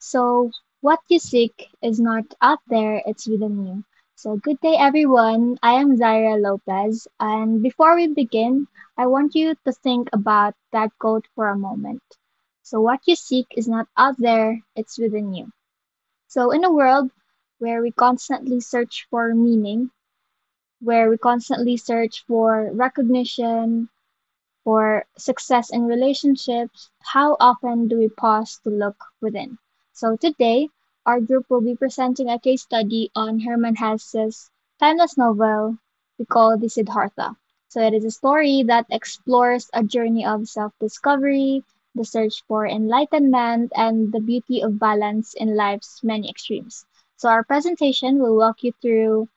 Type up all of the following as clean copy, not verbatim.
So, what you seek is not out there, it's within you. So, good day, everyone. I am Zaira Lopez. And before we begin, I want you to think about that quote for a moment. So, what you seek is not out there, it's within you. So, in a world where we constantly search for meaning, where we constantly search for recognition, for success in relationships, how often do we pause to look within? So today, our group will be presenting a case study on Herman Hesse's timeless novel we call the Siddhartha. So it is a story that explores a journey of self-discovery, the search for enlightenment, and the beauty of balance in life's many extremes. So our presentation will walk you through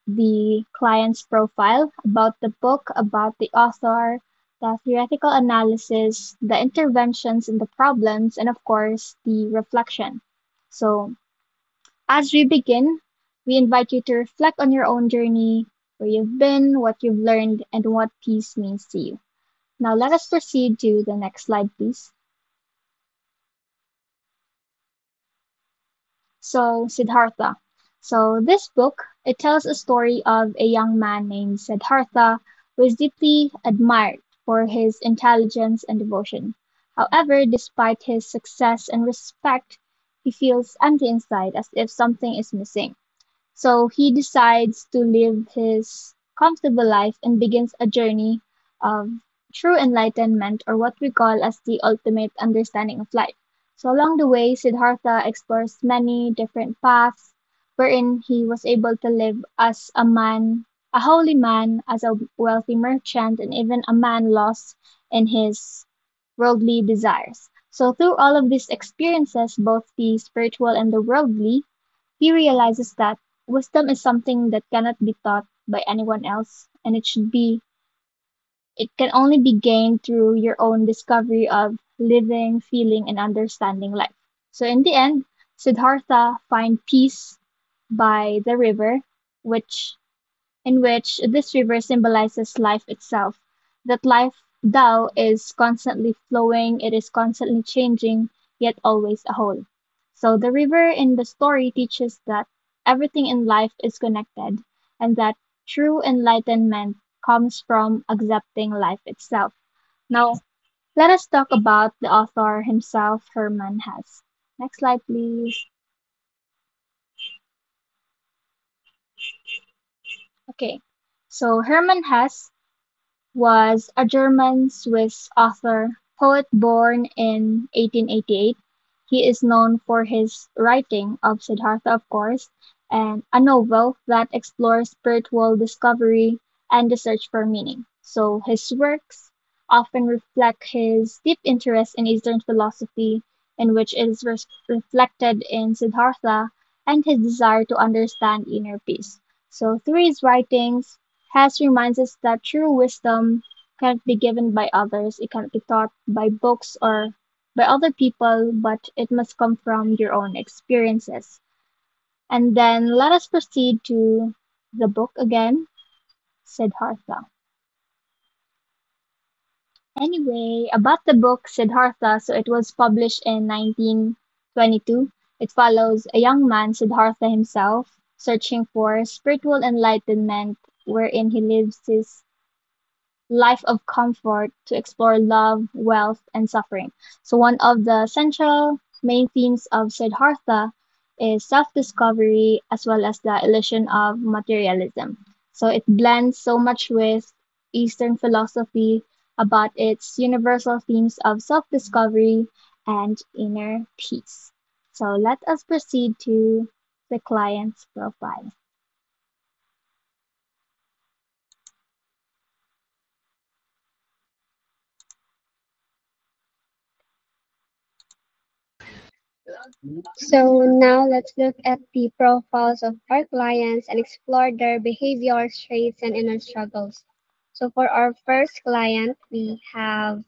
the client's profile, about the book, about the author, the theoretical analysis, the interventions in the problems, and of course, the reflection. So, as we begin, we invite you to reflect on your own journey, where you've been, what you've learned, and what peace means to you. Now, let us proceed to the next slide, please. So, Siddhartha. So, this book, it tells a story of a young man named Siddhartha who is deeply admired for his intelligence and devotion. However, despite his success and respect, he feels empty inside as if something is missing. So, he decides to live his comfortable life and begins a journey of true enlightenment, or what we call as the ultimate understanding of life. So along the way, Siddhartha explores many different paths wherein he was able to live as a man, a holy man, as a wealthy merchant, and even a man lost in his worldly desires. So through all of these experiences, both the spiritual and the worldly, he realizes that wisdom is something that cannot be taught by anyone else, and it can only be gained through your own discovery of living, feeling, and understanding life. So in the end, Siddhartha finds peace by the river, which in which this river symbolizes life itself. That life Tao is constantly flowing, it is constantly changing, yet always a whole. So the river in the story teaches that everything in life is connected, and that true enlightenment comes from accepting life itself. Now, let us talk about the author himself, Herman Hesse. Next slide, please. Okay, so Herman Hesse was a German Swiss author, poet born in 1888. He is known for his writing of Siddhartha, of course, and a novel that explores spiritual discovery and the search for meaning. So his works often reflect his deep interest in Eastern philosophy, in which it is reflected in Siddhartha and his desire to understand inner peace. So through his writings, Hess reminds us that true wisdom can't be given by others, it can't be taught by books or by other people, but it must come from your own experiences. And then let us proceed to the book again, Siddhartha. Anyway, about the book Siddhartha, so it was published in 1922. It follows a young man, Siddhartha himself, searching for spiritual enlightenment, wherein he lives his life of comfort to explore love, wealth, and suffering. So, one of the central main themes of Siddhartha is self discovery as well as the illusion of materialism. So, it blends so much with Eastern philosophy about its universal themes of self discovery and inner peace. So, let us proceed to the client's profile. So now let's look at the profiles of our clients and explore their behaviors, traits, and inner struggles. So for our first client, we have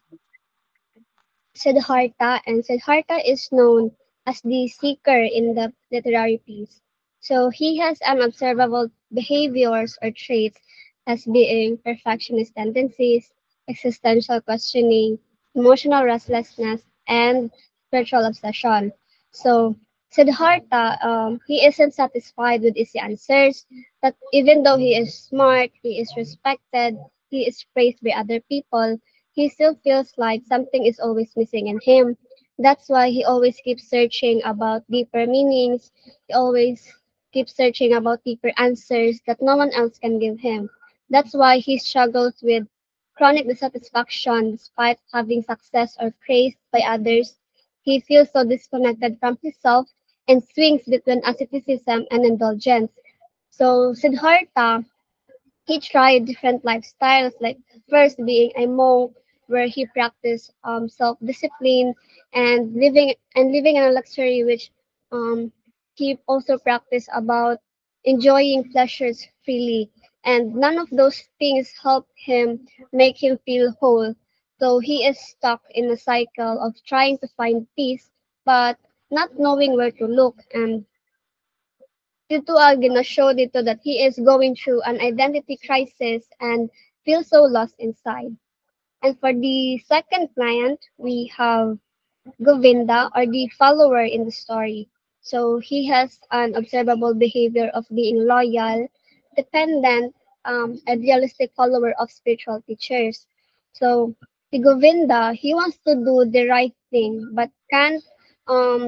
Siddhartha, and Siddhartha is known as the seeker in the literary piece. So he has unobservable behaviors or traits as being perfectionist tendencies, existential questioning, emotional restlessness, and spiritual obsession. So Siddhartha, he isn't satisfied with easy answers. That even though he is smart, he is respected, he is praised by other people, he still feels like something is always missing in him. That's why he always keeps searching about deeper meanings. He always keeps searching about deeper answers that no one else can give him. That's why he struggles with chronic dissatisfaction despite having success or praise by others. He feels so disconnected from himself and swings between asceticism and indulgence. So Siddhartha, he tried different lifestyles, like first being a monk, where he practiced self-discipline and living in a luxury, which um, he also practiced about enjoying pleasures freely. And none of those things help him make him feel whole. So he is stuck in a cycle of trying to find peace, but not knowing where to look. And Tito Agina showed dito that he is going through an identity crisis and feels so lost inside. And for the second client, we have Govinda, or the follower in the story. So he has an observable behavior of being loyal, dependent, idealistic follower of spiritual teachers. So the Govinda, he wants to do the right thing, but can't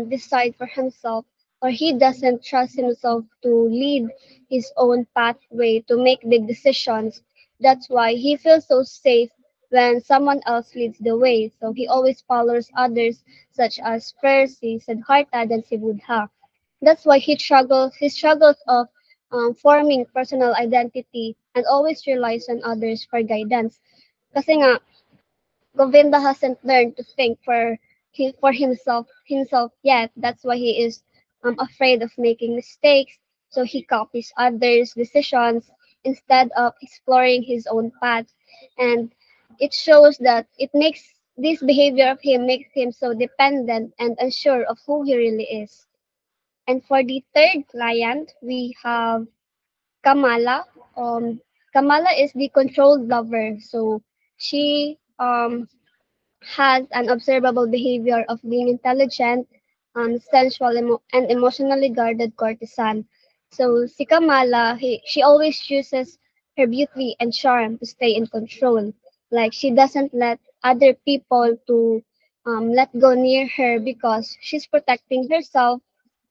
decide for himself, or he doesn't trust himself to lead his own pathway to make big decisions. That's why he feels so safe when someone else leads the way. So he always follows others, such as first si Siddhartha, then si Buddha. That's why he struggles of forming personal identity and always relies on others for guidance. Kasi nga, Govinda hasn't learned to think for himself yet. That's why he is afraid of making mistakes. So he copies others' decisions instead of exploring his own path. And it shows that it makes this behavior of him makes him so dependent and unsure of who he really is. And for the third client, we have Kamala. Kamala is the controlled lover. So she has an observable behavior of being intelligent, sensual, and emotionally guarded courtesan. So si Kamala, she always chooses her beauty and charm to stay in control. Like she doesn't let other people to let go near her because she's protecting herself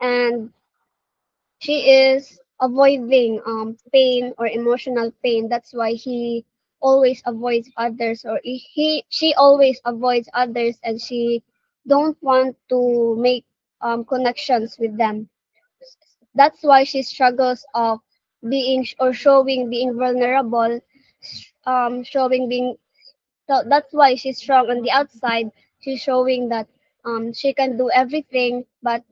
and she is avoiding pain or emotional pain. That's why he always avoids others, or she always avoids others, and she don't want to make connections with them. That's why she struggles of being or showing being vulnerable, showing being so that's why she's strong on the outside. She's showing that she can do everything, but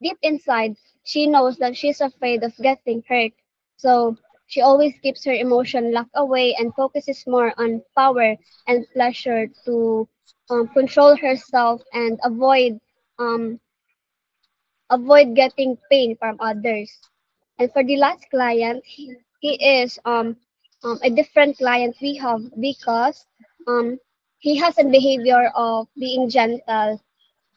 deep inside, she knows that she's afraid of getting hurt. So she always keeps her emotion locked away and focuses more on power and pleasure to control herself and um, avoid getting pain from others. And for the last client, he is a different client we have because um, he has a behavior of being gentle,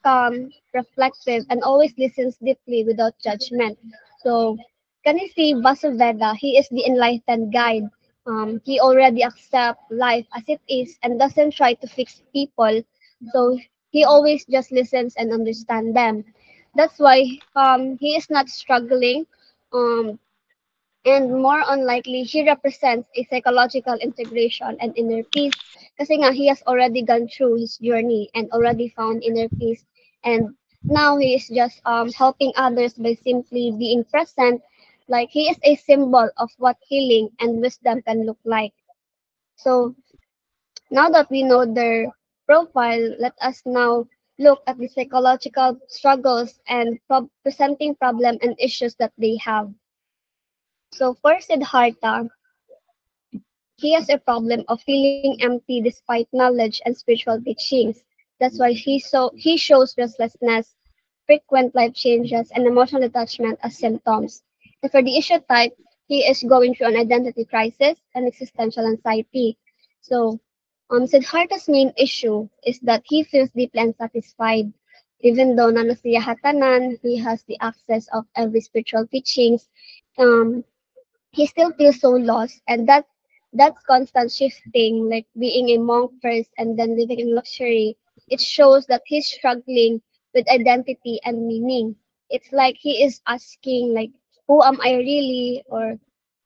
calm, reflective, and always listens deeply without judgment. So, can you see Vasuveda? He is the enlightened guide. He already accepts life as it is and doesn't try to fix people. So, he always just listens and understands them. That's why he is not struggling. Um, and more unlikely, he represents a psychological integration and inner peace. Kasi nga, he has already gone through his journey and already found inner peace. And now he is just helping others by simply being present. Like he is a symbol of what healing and wisdom can look like. So now that we know their profile, let us now look at the psychological struggles and presenting problem and issues that they have. So for Siddhartha, he has a problem of feeling empty despite knowledge and spiritual teachings. That's why he shows restlessness, frequent life changes, and emotional detachment as symptoms. And for the issue type, he is going through an identity crisis and existential anxiety. So, Siddhartha's main issue is that he feels deeply unsatisfied. Even though na siya hatanan, he has the access of every spiritual teachings, um, he still feels so lost, and that's constant shifting, like being a monk first and then living in luxury. It shows that he's struggling with identity and meaning. It's like he is asking, like, who am I really, or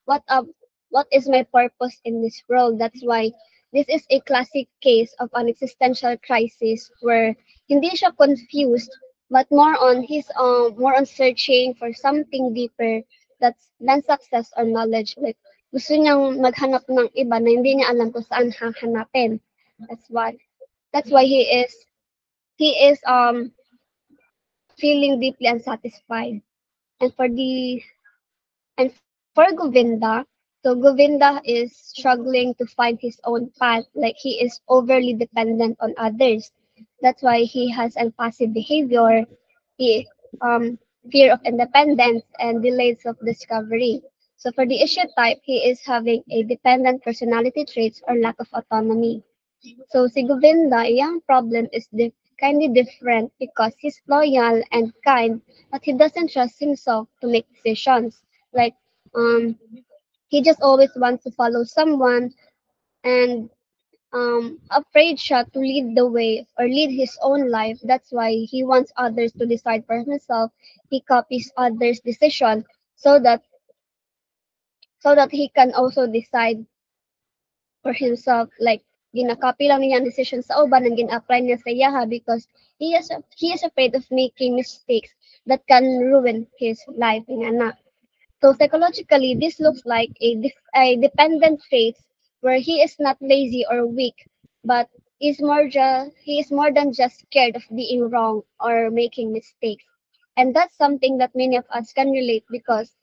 what um what is my purpose in this world? That's why this is a classic case of an existential crisis where hindi siya confused, but more on searching for something deeper that's than success or knowledge. Like gusto niyang maghanap ng iba na hindi niya alam kung saan hahanapin. That's why that's why he is feeling deeply unsatisfied. And for the And for Govinda, so Govinda is struggling to find his own path, like he is overly dependent on others. That's why he has impulsive behavior, he fear of independence and delays of discovery. So for the issue type, he is having a dependent personality traits or lack of autonomy. So si Govinda, iyang problem is kindly different because he's loyal and kind, but he doesn't trust himself to make decisions. Like um he just always wants to follow someone and afraid siya to lead the way or lead his own life. That's why he wants others to decide for himself. He copies others' decision so that he can also decide for himself. Like ginakopy lang niya ang decision sa uban and gina-apply niya sa iyaha because he is afraid of making mistakes that can ruin his life nga na. So psychologically, this looks like a dependent trait where he is not lazy or weak, but he is more than just scared of being wrong or making mistakes. And that's something that many of us can relate because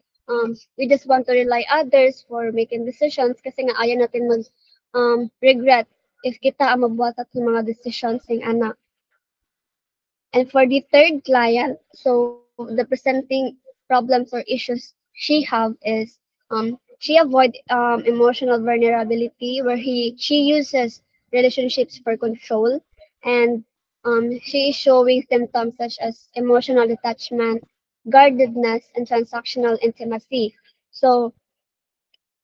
we just want to rely others for making decisions kasi nga ayaw natin regret if kita ang magbuhat at mga decisions ng anak. And for the third client, so the presenting problems or issues she have is she avoid emotional vulnerability where she uses relationships for control, and she is showing symptoms such as emotional detachment, guardedness, and transactional intimacy. So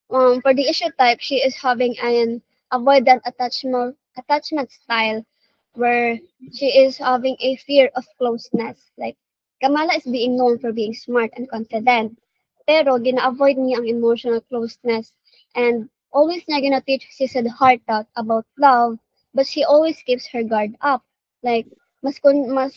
for the issue type, she is having an avoidant attachment style where she is having a fear of closeness. Like Kamala is being known for being smart and confident, pero gina-avoid niya ang emotional closeness and always niya gina-teach si Siddhartha about love, but she always keeps her guard up. Like mas concerned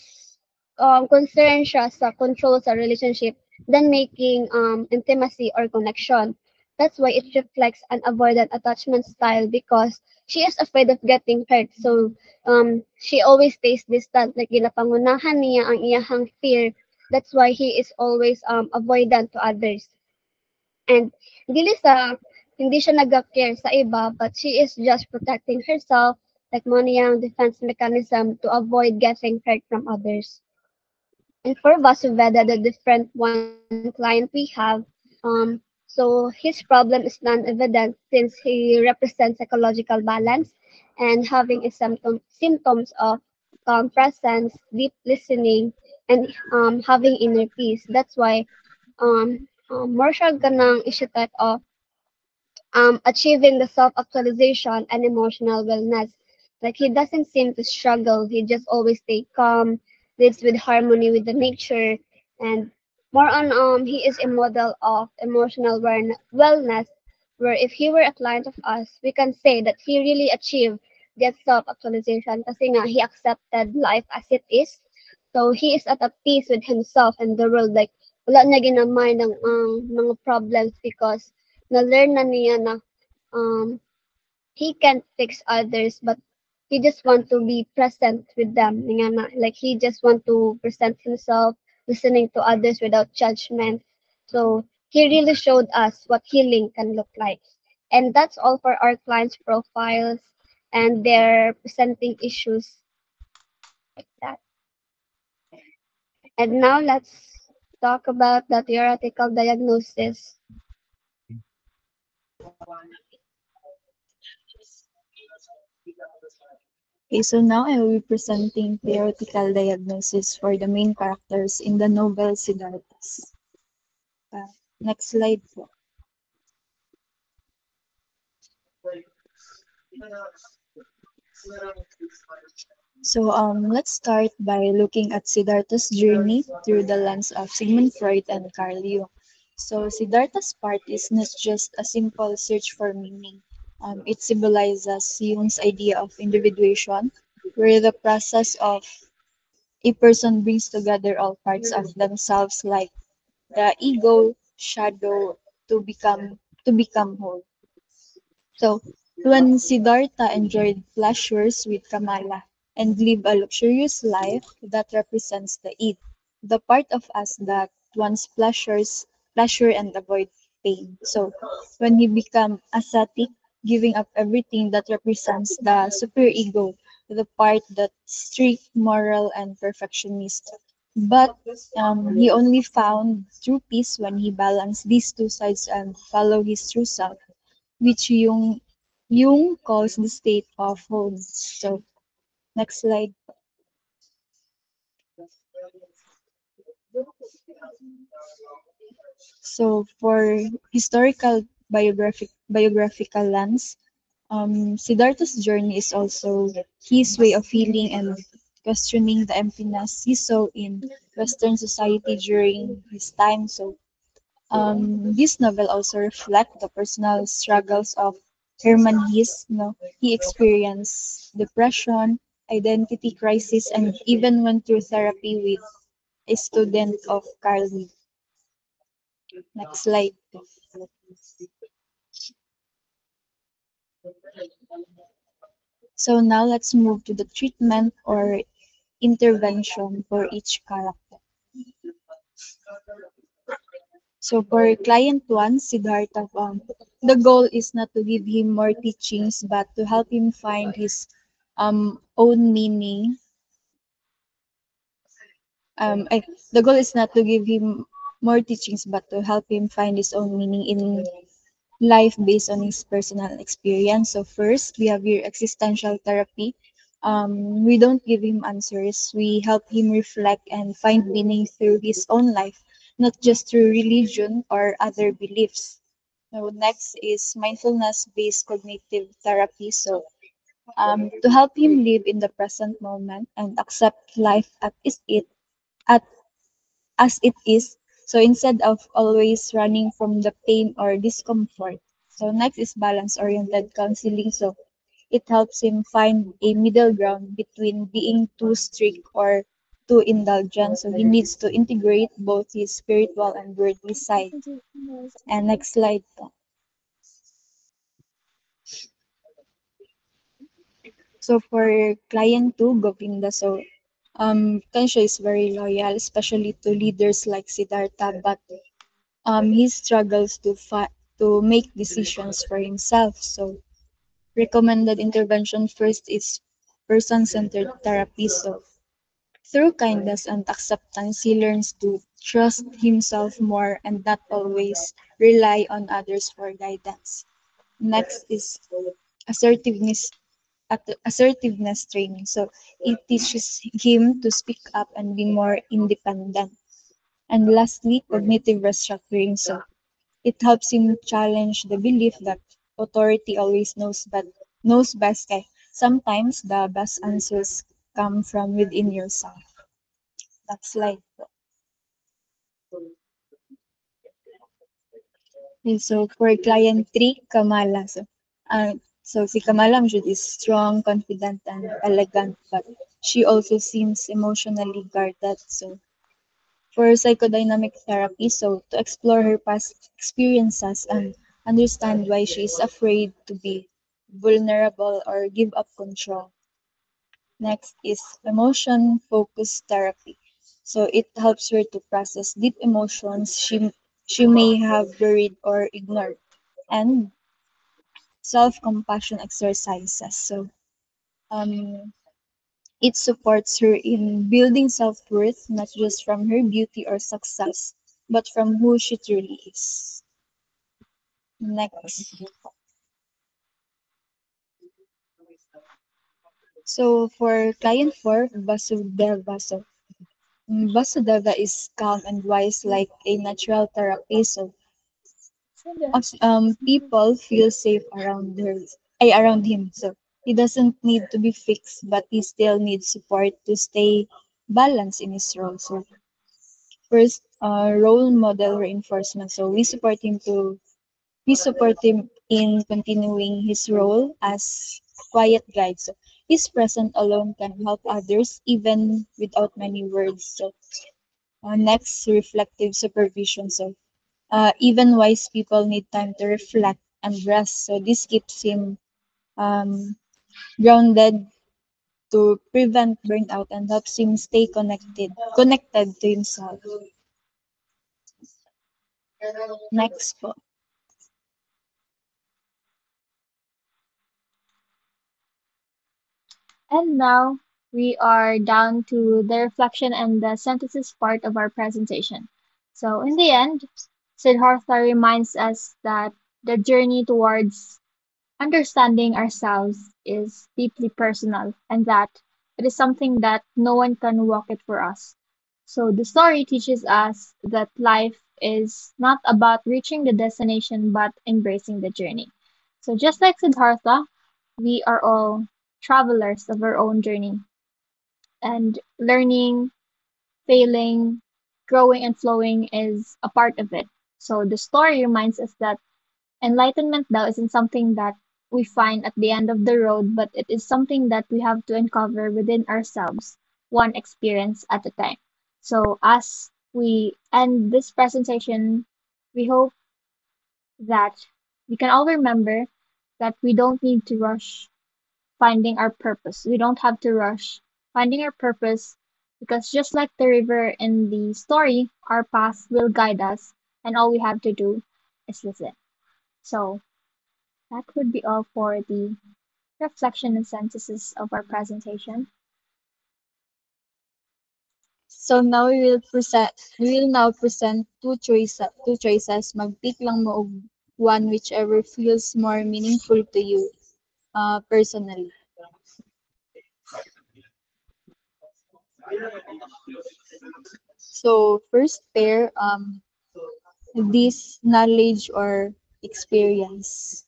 siya sa control sa relationship than making intimacy or connection. That's why it reflects an avoidant attachment style because she is afraid of getting hurt. So she always stays distant, like ginapangunahan niya ang iyahang fear. That's why he is always avoidant to others. And dili sa hindi siya nag-care sa iba, but she is just protecting herself, like mo niyang defense mechanism to avoid getting hurt from others. And for Vasuveda, the different one client we have, so his problem is non-evident since he represents ecological balance and having a symptoms of calm presence, deep listening, and having inner peace. That's why more siya ganang issue type of achieving the self-actualization and emotional wellness. Like he doesn't seem to struggle. He just always stay calm, lives with harmony with the nature, and more on he is a model of emotional wellness. Where if he were a client of us, we can say that he really achieved that self-actualization kasi nga he accepted life as it is. So he is at a peace with himself and the world. Like wala niya ginamay ng mga problems because na-learn na niya na um, he can't fix others, but he just want to be present with them. Nga na, like he just want to present himself, listening to others without judgment. So he really showed us what healing can look like. And that's all for our clients' profiles and their presenting issues like that. And now let's talk about the theoretical diagnosis. Okay, so now I will be presenting theoretical diagnosis for the main characters in the novel Siddharthas. Uh, Next slide po. So let's start by looking at Siddhartha's journey through the lens of Sigmund Freud and Carl Jung. So Siddhartha's part is not just a simple search for meaning. It symbolizes Jung's idea of individuation, where the process of a person brings together all parts of themselves, like the ego, shadow, to become whole. So when Siddhartha enjoyed pleasures with Kamala and lived a luxurious life, that represents the id, the part of us that wants pleasure and avoid pain. So when he became ascetic, giving up everything, that represents the superego, the part that's strict, moral, and perfectionist. But he only found true peace when he balanced these two sides and followed his true self, which Jung calls the state of wholeness. So next slide. So for historical biographical lens, Siddhartha's journey is also his way of healing and questioning the emptiness he saw in Western society during his time. So this novel also reflects the personal struggles of Hermann Hesse. He experienced depression, identity crisis, and even went through therapy with a student of Carl Jung. Next slide. So now let's move to the treatment or intervention for each character. So for client one, Siddhartha, the goal is not to give him more teachings, but to help him find his own meaning. The goal is not to give him more teachings, but to help him find his own meaning in life based on his personal experience. So first, we have your existential therapy. We don't give him answers. We help him reflect and find meaning through his own life, not just through religion or other beliefs. So next is mindfulness-based cognitive therapy. So to help him live in the present moment and accept life at as it is. So instead of always running from the pain or discomfort. So next is balance oriented counseling. So it helps him find a middle ground between being too strict or too indulgent. So he needs to integrate both his spiritual and worldly side. And next slide po. So for client two, Govinda, so Kansha is very loyal, especially to leaders like Siddhartha, but he struggles to make decisions for himself. So recommended intervention first is person-centered therapy. So through kindness and acceptance, he learns to trust himself more and not always rely on others for guidance. Next is assertiveness assertiveness training. So it teaches him to speak up and be more independent. And lastly, cognitive restructuring. So it helps him challenge the belief that authority always knows best. Kaya sometimes the best answers come from within yourself. That's slide. And so for client three, Kamala. So si Kamala Mjud is strong, confident, and elegant, but she also seems emotionally guarded. So for psychodynamic therapy, so to explore her past experiences and understand why she is afraid to be vulnerable or give up control. Next is emotion focused therapy. So it helps her to process deep emotions she may have buried or ignored. And self compassion exercises. So um, it supports her in building self worth, not just from her beauty or success, but from who she truly is. Next. So for client 4, Vasudeva. So Vasudeva is calm and wise like a natural therapist. So people feel safe around him. So he doesn't need to be fixed, but he still needs support to stay balanced in his role. So first, role model reinforcement. So we support him in continuing his role as quiet guide. So his presence alone can help others even without many words. So next, reflective supervision. So even wise people need time to reflect and rest. So this keeps him um, grounded to prevent burnout and helps him stay connected to himself. Next po. And now we are down to the reflection and the synthesis part of our presentation. So, in the end, Siddhartha reminds us that the journey towards understanding ourselves is deeply personal and that it is something that no one can walk it for us. So, the story teaches us that life is not about reaching the destination but embracing the journey. So, just like Siddhartha, we are all travelers of our own journey, and learning, failing, growing, and flowing is a part of it. So the story reminds us that enlightenment now isn't something that we find at the end of the road, but it is something that we have to uncover within ourselves, one experience at a time. So as we end this presentation, we hope that we can all remember that we don't need to rush finding our purpose. We don't have to rush finding our purpose because just like the river in the story, our path will guide us and all we have to do is listen. So that would be all for the reflection and synthesis of our presentation. So now we will now present two choices. Mag-pick lang mo og one whichever feels more meaningful to you personally. So first pair, this knowledge or experience.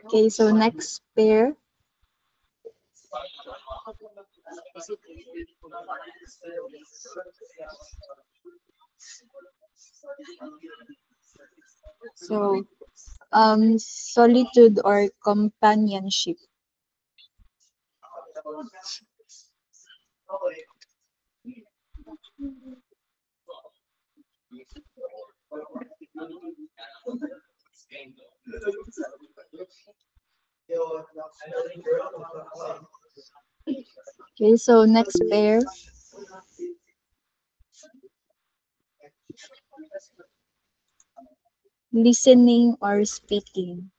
Okay, so next pair. So solitude or companionship. Okay, so next pair, listening or speaking.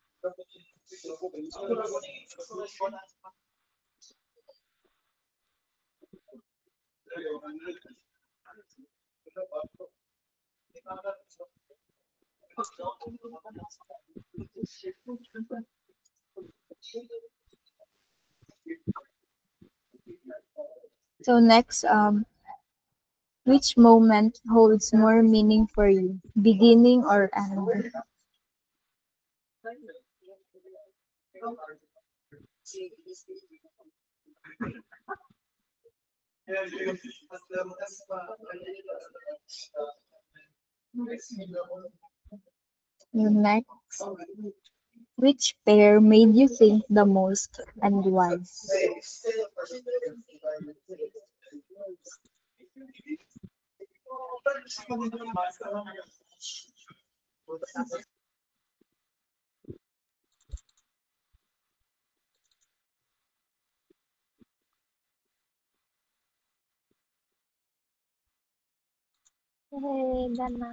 So next, which moment holds more meaning for you, beginning or end? Next, which pair made you think the most and why? Hey, done na.